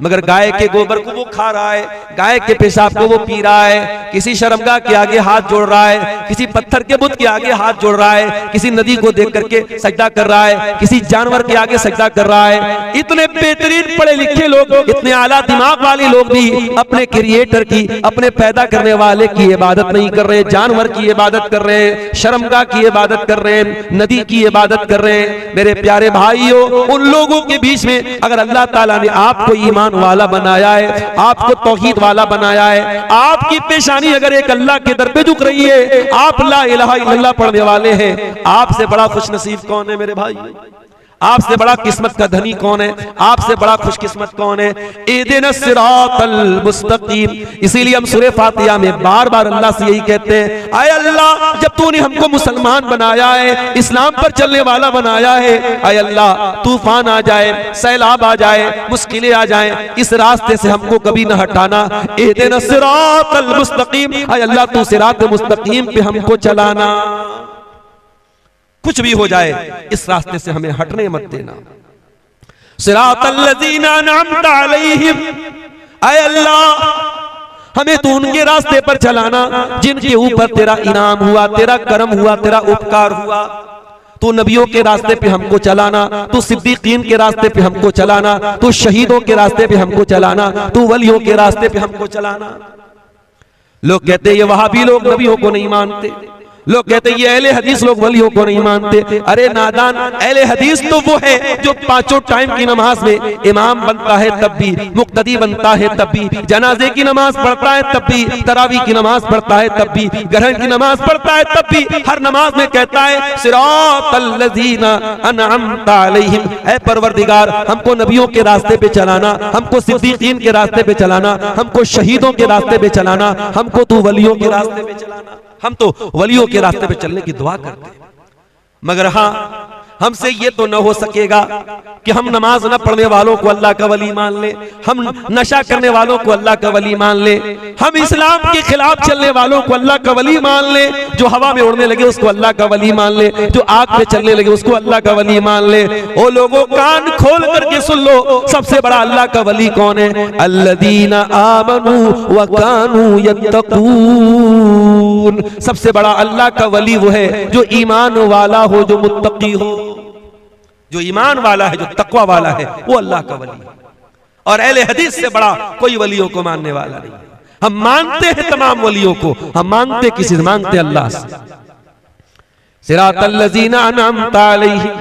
मगर गाय के गोबर को वो खा रहा है, गाय के पेशाब को वो पी रहा है, किसी शर्मगाह के आगे हाथ जोड़ रहा है, किसी पत्थर के बुत के आगे हाथ जोड़ रहा है, किसी नदी को देख करके सजदा कर रहा है, किसी जानवर के आगे सजदा कर रहा है। इतने बेहतरीन पढ़े लिखे लोग, इतने आला दिमाग वाले लोग भी अपने क्रिएटर की, अपने पैदा करने वाले की इबादत नहीं कर रहे, जानवर की इबादत कर रहे हैं, शर्मगाह की इबादत कर रहे हैं, नदी की इबादत कर रहे हैं। मेरे प्यारे भाइयों, उन लोगों के बीच में अगर अल्लाह ताला ने आपको ईमान वाला बनाया है, आपको तौहीद वाला बनाया है, आपकी पेशानी अगर एक अल्लाह के दर पे झुक रही है, आप ला इलाहा इल्लल्लाह पढ़ने वाले हैं, आपसे बड़ा खुशनसीब कौन है मेरे भाई? आपसे बड़ा किस्मत का धनी कौन है? आपसे बड़ा खुशकिस्मत कौन है? इहदिनस सिरातल मुस्तकीम। इसीलिए हम सूरह फातिहा में बार बार अल्लाह से यही कहते हैं, आय अल्लाह जब तूने हमको मुसलमान बनाया है, इस्लाम पर चलने वाला बनाया है, आय अल्लाह तूफान आ जाए, सैलाब आ जाए, मुश्किलें आ जाए, इस रास्ते से हमको कभी न हटाना। इहदिनस सिरातल मुस्तकीम, आय अल्लाह तू सिरात मुस्तकीम पे हमको चलाना। कुछ भी हो जाए इस रास्ते से हमें हटने मत देना। सिरातल लज़ीना अनअमता अलैहिम, आय अल्लाह हमें तू उनके रास्ते पर चलाना जिनके ऊपर तेरा इनाम हुआ, तेरा करम हुआ, तेरा उपकार हुआ। तू नबियों के रास्ते पे हमको चलाना, तू सिद्दीकीन के रास्ते पे हमको चलाना, तू शहीदों के रास्ते पे हमको चलाना, तू वलियों के रास्ते पे हमको चलाना। लोग कहते हैं ये वहाबी लोग नबियों को नहीं मानते, लोग कहते हैं ये अहले हदीस लोग वलियों को नहीं मानते। अरे नादान, अहले हदीस तो वो है जो पांचों टाइम की नमाज में इमाम बनता है तब भी, मुक्तदी बनता है तब भी, जनाजे की नमाज पढ़ता है तब भी, तरावी की नमाज पढ़ता है तब भी, ग्रहण की नमाज पढ़ता है तब भी, हर नमाज में कहता है सिरातल लज़ीना अनअमता अलैहिम, ऐ परवरदिगार हमको नबियों के रास्ते पे चलाना, हमको सिद्दीकीन के रास्ते पे चलाना, हमको शहीदों के रास्ते पे चलाना, हमको तू वलियों के रास्ते पे चलाना। हम तो वलियों के रास्ते पे चलने की दुआ करते हैं, मगर हाँ हमसे ये तो न हो सकेगा कि हम नमाज न पढ़ने वालों को अल्लाह का वली मान ले, हम नशा करने वालों को अल्लाह का वली मान ले, हम इस्लाम के खिलाफ चलने वालों को अल्लाह का वली मान ले, जो हवा में उड़ने लगे उसको अल्लाह का वली मान ले, जो आग पे चलने लगे उसको अल्लाह का वली मान ले। ओ लोगों, कान खोल करके सुन लो, सबसे बड़ा अल्लाह का वली कौन है? अल्लज़ीना आमनू व कानू यत्तकून। सबसे बड़ा अल्लाह का वली वो है जो ईमान वाला हो, जो मुत्तकी हो, जो ईमान वाला है, जो तकवा वाला है, वो अल्लाह का वली है। और अहले हदीस से बड़ा कोई वलियों को मानने वाला नहीं। हम मानते हैं तमाम वलियों को, हम मानते किसी से? मानते अल्लाह से। सिरातल लज़ीना अनअमता अलैहिम,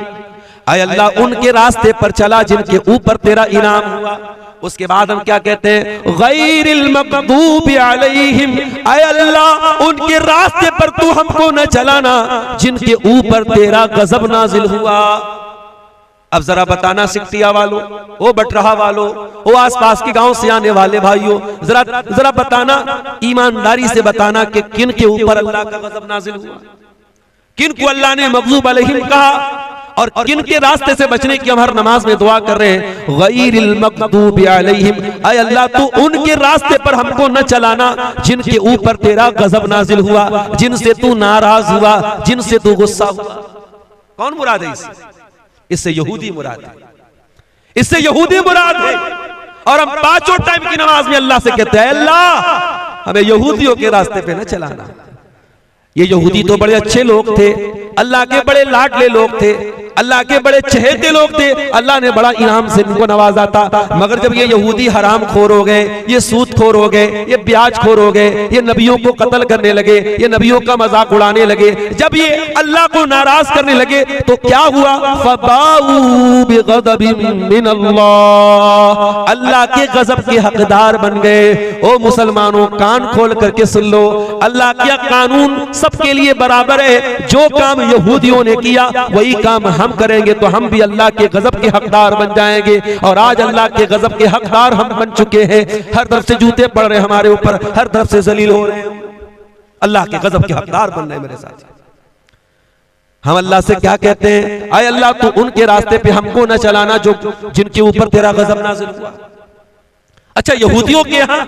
ऐ अल्लाह उनके रास्ते पर चला जिनके ऊपर तेरा इनाम हुआ। उसके बाद हम क्या कहते हैं? गैरिल मग़दूबि अलैहिम, ऐ अल्लाह उनके रास्ते पर तू हमको न चलाना जिनके ऊपर तेरा गजब नाजिल हुआ। अब जरा बताना सिकटिया वालों, ओ बटरहा वालों, ओ आसपास के गांव से आने वाले भाइयों, जरा बताना, ईमानदारी से बताना कि किन के ऊपर अल्लाह का गजब नाजिल हुआ, किन को अल्लाह ने मग़ज़ूब अलैहिम कहा, और किन के रास्ते से बचने की हम हर नमाज में दुआ कर रहे हैं। गैरिल मग़दूबि अलैहिम, ऐ अल्लाह तू उनके रास्ते पर हमको न चलाना जिनके ऊपर तेरा गजब नाजिल हुआ, जिनसे तू नाराज हुआ, जिनसे तू गुस्सा हुआ। कौन मुराद है इससे? यहूदी मुराद है, इससे यहूदी मुराद है। और हम पांचों टाइम की नमाज में अल्लाह से कहते हैं अल्लाह हमें यहूदियों के रास्ते पे न चलाना। ये यहूदी तो बड़े अच्छे लोग थे, अल्लाह के बड़े लाडले लोग थे, अल्लाह के बड़े चहेते लोग थे, अल्लाह ने बड़ा इनाम से इनको नवाजा था। मगर जब ये यहूदी हराम खोर हो गए, ये सूद खोर हो गए, ये ब्याज खोर हो गए, ये नबियों को कत्ल करने लगे, ये नबियों का मजाक उड़ाने लगे, जब ये अल्लाह को नाराज करने लगे तो क्या हुआ? फबाऊ बिगज़बिन मिनल्लाह, अल्लाह के गजब के हकदार बन गए। ओ मुसलमानों, कान खोल करके सुन लो, अल्लाह का कानून सबके लिए बराबर है। जो काम यहूदियों ने किया वही काम हम करेंगे तो हम भी अल्लाह के गजब के हकदार बन जाएंगे। और आज अल्लाह के गजब के हकदार हम बन चुके हैं। हर तरफ से जूते पड़ रहे हैं हमारे ऊपर, हर तरफ से जलील हो रहे हैं, अल्लाह के गजब के हकदार बन रहे हैं मेरे साथ। हम अल्लाह से क्या कहते हैं? आए अल्लाह तू उनके रास्ते पे हमको न चलाना जो जिनके ऊपर तेरा गजब नाज़िल हुआ। अच्छा, यहूदियों के यहाँ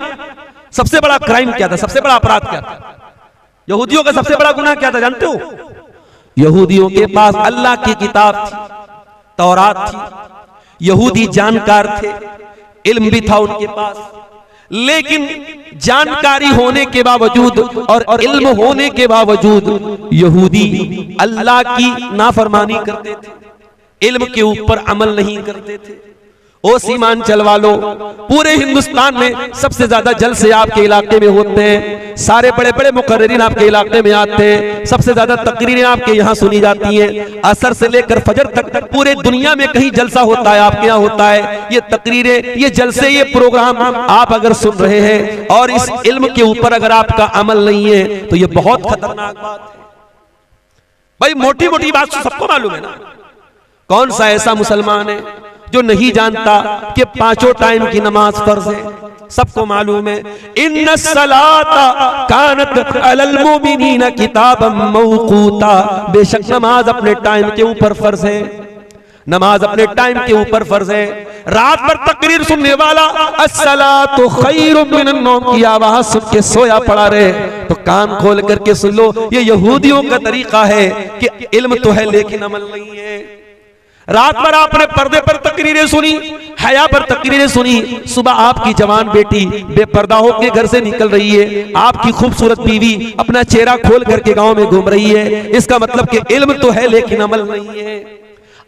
सबसे बड़ा क्राइम क्या था? सबसे बड़ा अपराध क्या था? यहूदियों का सबसे बड़ा गुनाह क्या था जानते हो? यहूदियों के पास अल्लाह की किताब थी, तौरात थी, यहूदी जानकार थे, इल्म भी था उनके पास, लेकिन जानकारी होने के बावजूद और इल्म होने के बावजूद यहूदी अल्लाह की नाफरमानी करते थे, इल्म के ऊपर अमल नहीं करते थे। ओ सीमांचल वालों, पूरे हिंदुस्तान में सबसे ज्यादा जलसे आपके इलाके में होते हैं, सारे बड़े बड़े मुकर्रिरीन आपके इलाके में आते हैं, सबसे ज्यादा तकरीरें आपके यहाँ सुनी जाती हैं। असर से लेकर फजर तक पूरे दुनिया में कहीं जलसा होता है, आपके यहाँ होता है। ये तकरीरें, ये जलसे, ये प्रोग्राम आप अगर सुन रहे हैं और इस इल्म के ऊपर अगर आपका अमल नहीं है तो ये बहुत खतरनाक बात है। भाई मोटी मोटी बात तो सबको मालूम है ना। कौन सा ऐसा मुसलमान है जो नहीं जानता कि पांचों टाइम की नमाज फर्ज है? सबको मालूम है। इन्नस सलाता कानत अलल मुमिनीना किताबम मौकूता, बेशक नमाज अपने टाइम के ऊपर फर्ज है, नमाज अपने टाइम के ऊपर फर्ज है। रात भर तकरीर सुनने वाला अस्सलातु खैरुम मिनन नौम की आवाज सुन के सोया पड़ा रहे तो कान खोल करके सुन लो, ये यहूदियों का तरीका है कि इल्म तो है लेकिन अमल नहीं है। रात भर आपने पर्दे पर तकरीरें सुनी, हया पर तकरीरें सुनी, सुबह आपकी जवान बेटी बेपर्दा होकर घर से निकल रही है, आपकी खूबसूरत बीवी अपना चेहरा खोल करके गांव में घूम रही है। इसका मतलब कि इल्म तो है लेकिन अमल नहीं है।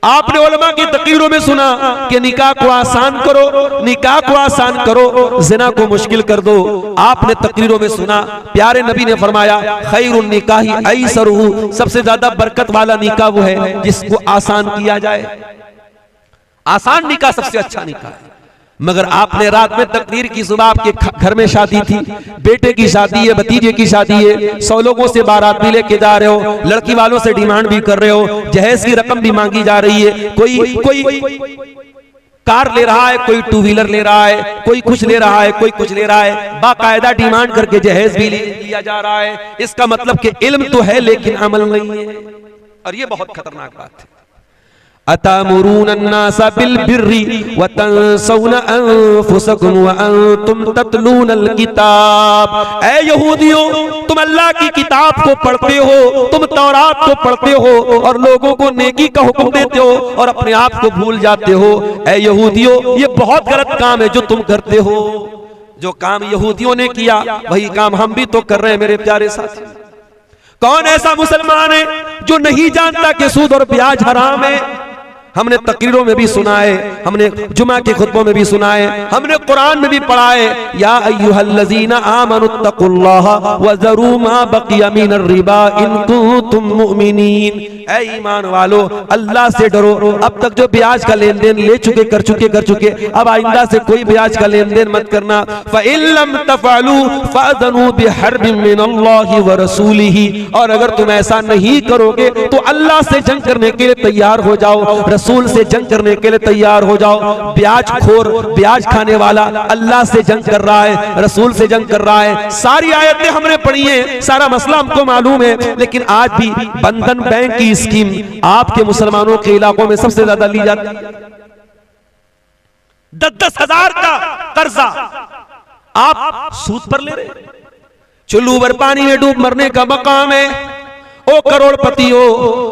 आपने उलमा की तकरीरों में सुना कि निकाह को आसान करो, निकाह को आसान करो, जिना को मुश्किल कर दो। आपने तकरीरों में सुना प्यारे नबी ने फरमाया खैरुन निकाही ऐसरुहु, सबसे ज्यादा बरकत वाला निकाह वो है जिसको आसान किया जाए। आसान निकाह सबसे अच्छा निकाह है। मगर आपने रात में तकरीर की, सुबह आपके घर में शादी थी, बेटे की शादी है, भतीजे की शादी है, 100 लोगों से बारात भी लेके जा रहे हो, लड़की वालों से डिमांड भी कर रहे हो, जहेज की रकम भी मांगी जा रही है, कोई कार ले रहा है, कोई 2 व्हीलर ले रहा है, कोई कुछ ले रहा है, कोई कुछ ले रहा है, बाकायदा डिमांड करके जहेज भी लिया जा रहा है। इसका मतलब कि इल्म तो है लेकिन अमल नहीं है, और ये बहुत खतरनाक बात है। अतामुरून अन्नासा बिल बिर्री व तंसौना अनफुसकुम व अंतुम ततलूनल किताब। ऐ यहूदियों, तुम अल्लाह की किताब को पढ़ते हो, तुम तौरात को पढ़ते हो और लोगों को नेकी का हुक्म देते हो और अपने आप को भूल जाते हो। ऐ यहूदियों, ये बहुत गलत काम है जो तुम करते हो। जो काम यहूदियों ने किया वही काम हम भी तो कर रहे हैं मेरे प्यारे साथी। कौन ऐसा मुसलमान है जो नहीं जानता कि सूद और ब्याज हराम है? हमने तकरीरों में भी सुना है, हमने जुमा के खुतबों में भी सुना है, हमने कुरान में भी पढ़ा है, या अय्युहल्लज़ीना आमनुत्तकुल्लाह व ज़रू मा बक़िया मिनर रिबा इन कुंतुम मुमिनीन। ऐ ईमान वालो, अल्लाह से डरो। अब तक जो ब्याज का लेन देन ले चुके कर चुके, अब आइंदा से कोई ब्याज का लेन देन मत करना। फ़इन लम तफ़अलू फ़अज़नू बिहर्बिन मिनल्लाहि व रसूलिही। और अगर तुम ऐसा नहीं करोगे तो अल्लाह से जंग करने के लिए तैयार हो जाओ, रसूल से जंग करने के लिए तैयार हो जाओ। ब्याज खोर, ब्याज खाने वाला अल्लाह से जंग कर रहा है, रसूल से जंग कर रहा है। सारी आयतें हमने पढ़ी हैं, सारा मसला हमको मालूम है, लेकिन आज भी बंधन बैंक की स्कीम आपके मुसलमानों के इलाकों में सबसे ज्यादा ली जाती है। 10-10 हजार का कर्जा आप सूद पर ले रहे। चुल्लू भर पानी में डूब मरने का मकाम है। ओ करोड़पति हो,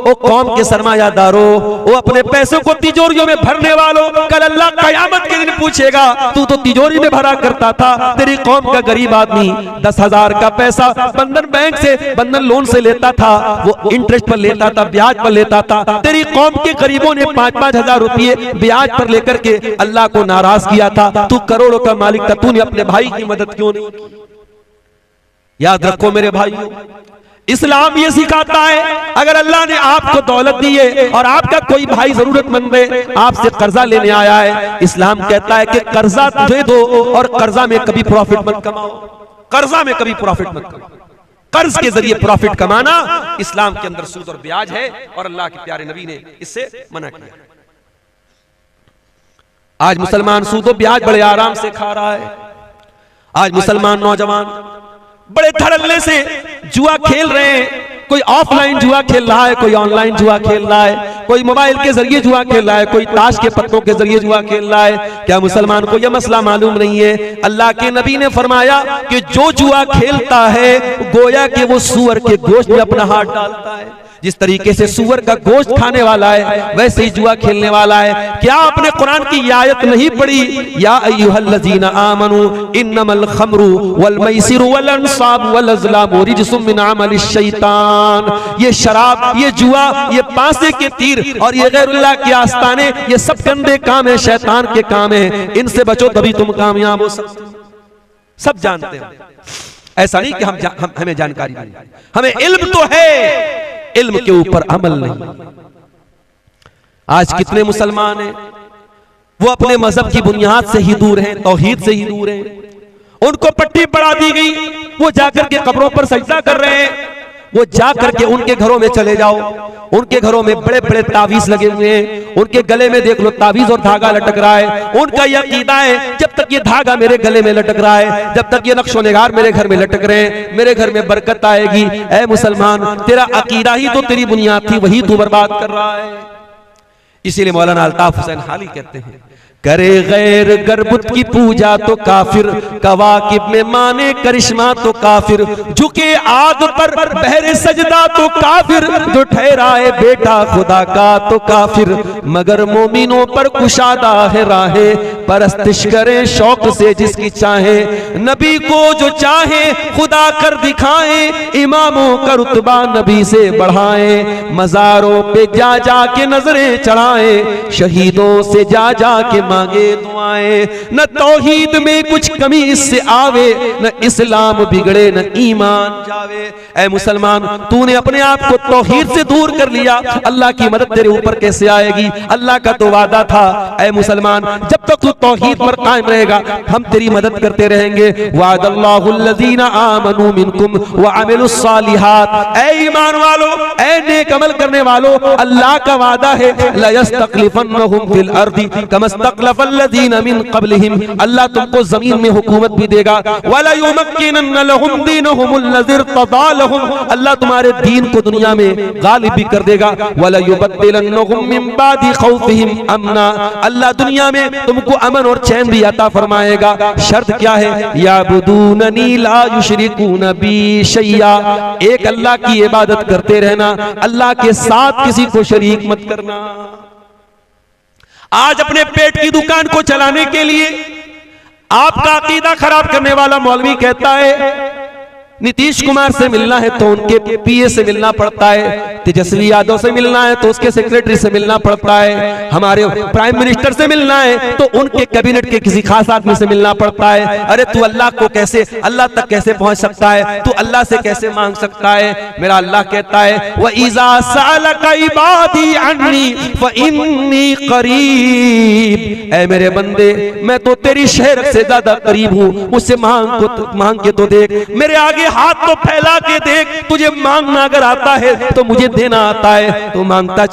ओ कौम के सरमायादारो, ओ अपने पैसों को तिजोरियों में भरने वालों, कल अल्लाह कयामत के दिन पूछेगा तू तो तिजोरी में भरा करता था। तेरी कौम का गरीब आदमी 10,000 का पैसा बंधन बैंक से, बंधन लोन से लेता था, वो इंटरेस्ट पर लेता था, ब्याज पर लेता था। तेरी कौम के गरीबों ने 5-5 हजार रुपये ब्याज पर लेकर के अल्लाह को नाराज किया था। तू करोड़ों का मालिक था, तूने अपने भाई की मदद क्यों नहीं की? याद रखो मेरे भाइयों, इस्लाम ये सिखाता है अगर अल्लाह ने आपको दौलत दी है और आपका कोई भाई जरूरतमंद है, आपसे कर्जा लेने आया है, इस्लाम कहता है कि कर्जा दे दो और कर्जा में कभी प्रॉफिट मत कमाओ। कर्जा में कभी प्रॉफिट मत कमाओ। कर्ज के जरिए प्रॉफिट कमाना इस्लाम के अंदर सूद और ब्याज है और अल्लाह के प्यारे नबी ने इससे मना किया। आज मुसलमान सूद और ब्याज बड़े आराम से खा रहा है। आज मुसलमान नौजवान बड़े धड़ल्ले से जुआ खेल रहे हैं। कोई ऑफलाइन जुआ खेल रहा है, कोई ऑनलाइन जुआ खेल रहा है, कोई मोबाइल के जरिए जुआ खेल रहा है, कोई ताश के पत्तों के जरिए जुआ खेल रहा है। क्या मुसलमान को यह मसला मालूम नहीं है? अल्लाह के नबी ने फरमाया कि जो जुआ खेलता है गोया कि वो सूअर के गोश्त में अपना हाथ डालता है। जिस तरीके से सूअर का गोश्त खाने वाला है वैसे ही जुआ खेलने वाला है। क्या आपने कुरान की ये आयत नहीं पढ़ी? या अय्युहल्लज़ीना आमनू इन्नमल खम्रु वल मैसिरु वल अंसाब वल अज़लामु रिज्सुम मिन अमलिश शैतान। ये शराब, ये जुआ, ये पासे के तीर और ये गैरुल्लाह के आस्ताने, ये सब गंदे काम है, शैतान के काम है। इनसे बचो तभी तुम कामयाब हो सकते हो। सब जानते हैं, ऐसा नहीं कि हमें जानकारी नहीं, हमें इल्म तो है, इल्म के ऊपर अमल नहीं। आज कितने मुसलमान हैं वो अपने मजहब की बुनियाद से ही दूर हैं, तौहीद से ही दूर हैं। उनको पट्टी पढ़ा दी गई, वो जाकर के कब्रों पर सजदा कर रहे हैं। वो जाकर के उनके घरों में चले जाओ, उनके घरों में बड़े बड़े तावीज लगे हुए हैं, उनके गले में देख लो तावीज और धागा लटक रहा है। उनका यह अकीदा है जब तक ये धागा मेरे गले में लटक रहा है, जब तक ये नक्शो निगार मेरे घर में लटक रहे हैं, मेरे घर में बरकत आएगी। ऐ मुसलमान, तेरा अकीदा ही तो तेरी बुनियाद थी, वही तू बर्बाद कर रहा है। इसीलिए मौलाना अल्ताफ हुसैन हाली कहते हैं करे गैर गरबुत की पूजा तो काफिर, कवाकिब में माने करिश्मा तो काफिर, झुके आग पर बहरे सजदा तो काफिर, जो ठहराए बेटा खुदा का तो काफिर, मगर मोमिनों पर कुशादा है राहे, परस्तिश करे शौक से जिसकी चाहे, नबी को जो चाहे खुदा कर दिखाए, इमामों का रुतबा नबी से बढ़ाए, मजारों पे जा जा के नजरें चढ़ाए, शहीदों से जा जा के मांगे दुआएं, न तौहीद में कुछ कमी इससे आवे, न इस्लाम बिगड़े न ईमान जावे। ऐ मुसलमान, तूने अपने आप को तौहीद से दूर कर लिया, अल्लाह की मदद तेरे ऊपर कैसे आएगी? अल्लाह का तो वादा था ऐ मुसलमान, जब तक तू तौहीद पर कायम रहेगा हम तेरी मदद करते रहेंगे। वादल्लाहुल्लज़ीना आमनू मिनकुम व अमिलुस सालिहात, ऐ ईमान वालों, ऐ नेक अमल करने वालों, अल्लाह का वादा है ला यस्तखलिफन्नहुम फिल अर्दी कमस्तखलफल्लज़ीना मिन क़ब्लिहिम, अल्लाह तुमको जमीन में हुकूमत भी देगा, वला युमक्किनन्न लहुम दीनहुमुल्लज़ी इर्तदा लहुम, अल्लाह तुम्हारे दीन को दुनिया में गालिब भी कर देगा, वला युबद्दिलन्नहुम मिन बादि खौफिहिम अमना, अल्लाह दुनिया में तुमको अमन और चैन भी अता फरमाएगा। शर्त क्या है? याबुदूननी ला युशरिकून बी शैया, एक अल्लाह की इबादत करते रहना, अल्लाह के साथ किसी को शरीक मत करना। आज अपने पेट की दुकान को चलाने के लिए आपका अकीदा खराब करने वाला मौलवी कहता है नीतीश कुमार से मिलना है तो उनके पीए से मिलना पड़ता है, तेजस्वी यादव से मिलना है तो उसके सेक्रेटरी से मिलना पड़ता है, हमारे प्राइम मिनिस्टर से मिलना है तो उनके कैबिनेट के किसी खास आदमी से मिलना पड़ता है। अरे तू अल्लाह को कैसे, अल्लाह तक कैसे पहुंच सकता है? तू अल्लाह से कैसे मांग सकता है? मेरा अल्लाह कहता है व इज़ा सअलका इबादी अन्नी फइन्नी करीब, ऐ मेरे बंदे मैं तो तेरी शहर से ज्यादा करीब हूँ, मुझसे मांग के तो देख, मेरे आगे हाथ तो फैला के देख, तुझे मांगना अगर आता है तो मुझे देना आता है, तो मांगता